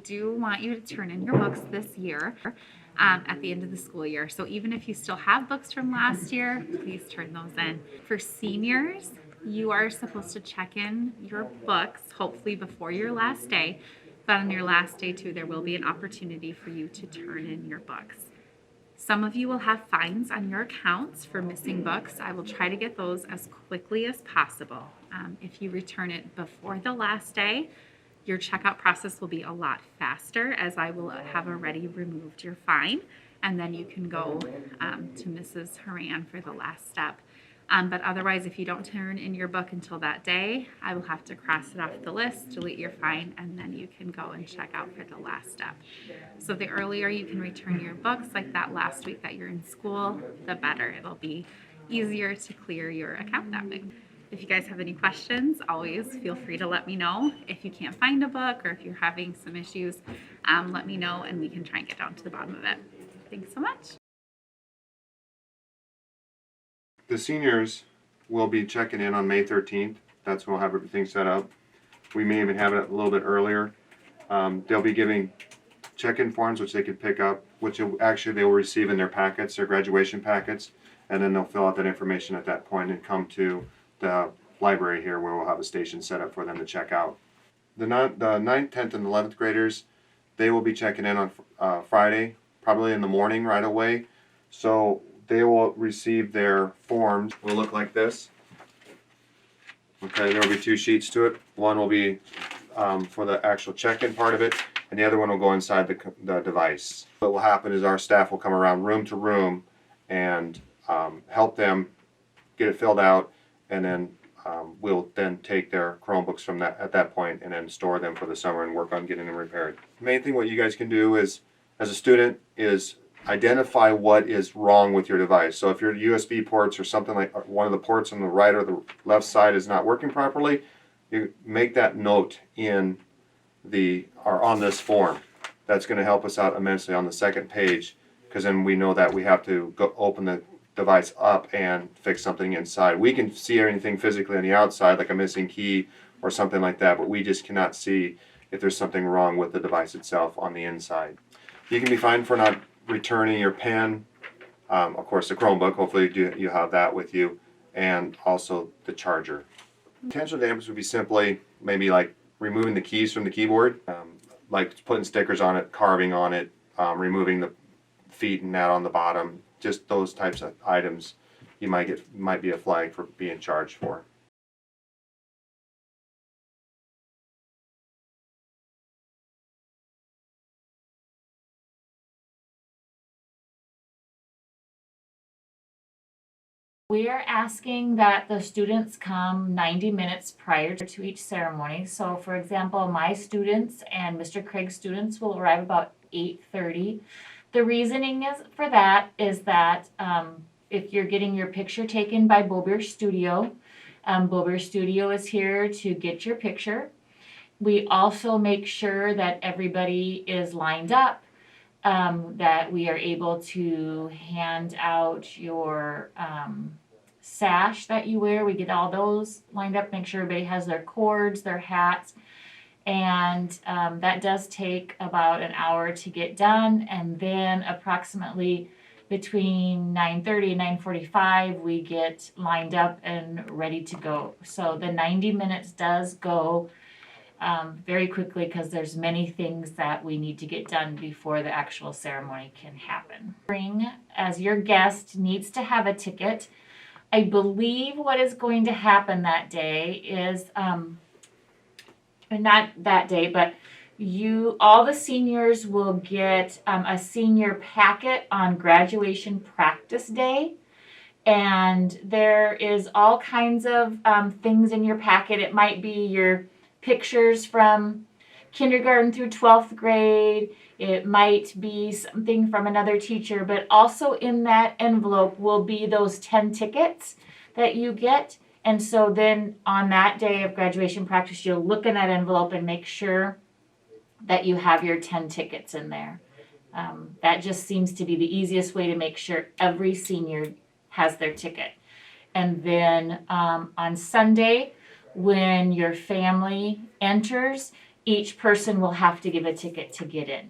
do want you to turn in your books this year at the end of the school year. So even if you still have books from last year, please turn those in. For seniors, you are supposed to check in your books, hopefully before your last day. But on your last day too, there will be an opportunity for you to turn in your books. Some of you will have fines on your accounts for missing books. I will try to get those as quickly as possible. If you return it before the last day, your checkout process will be a lot faster, as I will have already removed your fine, and then you can go to Mrs. Horan for the last step. But otherwise, if you don't turn in your book until that day, I will have to cross it off the list, delete your fine, and then you can go and check out for the last step. So the earlier you can return your books, like that last week that you're in school, the better. It'll be easier to clear your account that way. If you guys have any questions, always feel free to let me know. If you can't find a book or if you're having some issues, let me know and we can try and get down to the bottom of it. Thanks so much. The seniors will be checking in on May 13th. That's when we'll have everything set up. We may even have it a little bit earlier. They'll be giving check-in forms which they can pick up, which they will receive in their packets, their graduation packets, and then they'll fill out that information at that point and come to the library here where we'll have a station set up for them to check out. The 9th, 10th, and 11th graders, they will be checking in on Friday, probably in the morning right away. So they will receive their forms. Will look like this. Okay, there will be 2 sheets to it. One will be for the actual check-in part of it, and the other one will go inside the device. What will happen is our staff will come around room to room and help them get it filled out, and then we'll then take their Chromebooks from at that point and then store them for the summer and work on getting them repaired. The main thing what you guys can do is, as a student, is identify what is wrong with your device. So if your USB ports or something like one of the ports on the right or the left side is not working properly, you make that note in on this form. That's going to help us out immensely on the second page, because then we know that we have to go open the device up and fix something inside. We can see anything physically on the outside, like a missing key or something like that, but we just cannot see if there's something wrong with the device itself on the inside. You can be fined for not returning your pen, of course the Chromebook, hopefully you have that with you, and also the charger. Potential damage would be simply maybe like removing the keys from the keyboard, like putting stickers on it, carving on it, removing the feet and that on the bottom. Just those types of items you might be a flag for being charged for. We are asking that the students come 90 minutes prior to each ceremony. So for example, my students and Mr. Craig's students will arrive about 8:30. The reasoning for that is that if you're getting your picture taken by Bobier Studio, Bobier Studio is here to get your picture. We also make sure that everybody is lined up, that we are able to hand out your sash that you wear. We get all those lined up, make sure everybody has their cords, their hats, and that does take about an hour to get done, and then approximately between 9:30 and 9:45 we get lined up and ready to go. So the 90 minutes does go very quickly because there's many things that we need to get done before the actual ceremony can happen. Bring, as your guest, needs to have a ticket. I believe what is going to happen that day is, not that day, but all the seniors will get a senior packet on graduation practice day. And there is all kinds of things in your packet. It might be your pictures from kindergarten through 12th grade. It might be something from another teacher, but also in that envelope will be those 10 tickets that you get. And so then on that day of graduation practice, you'll look in that envelope and make sure that you have your 10 tickets in there. That just seems to be the easiest way to make sure every senior has their ticket. And then on Sunday, when your family enters, each person will have to give a ticket to get in.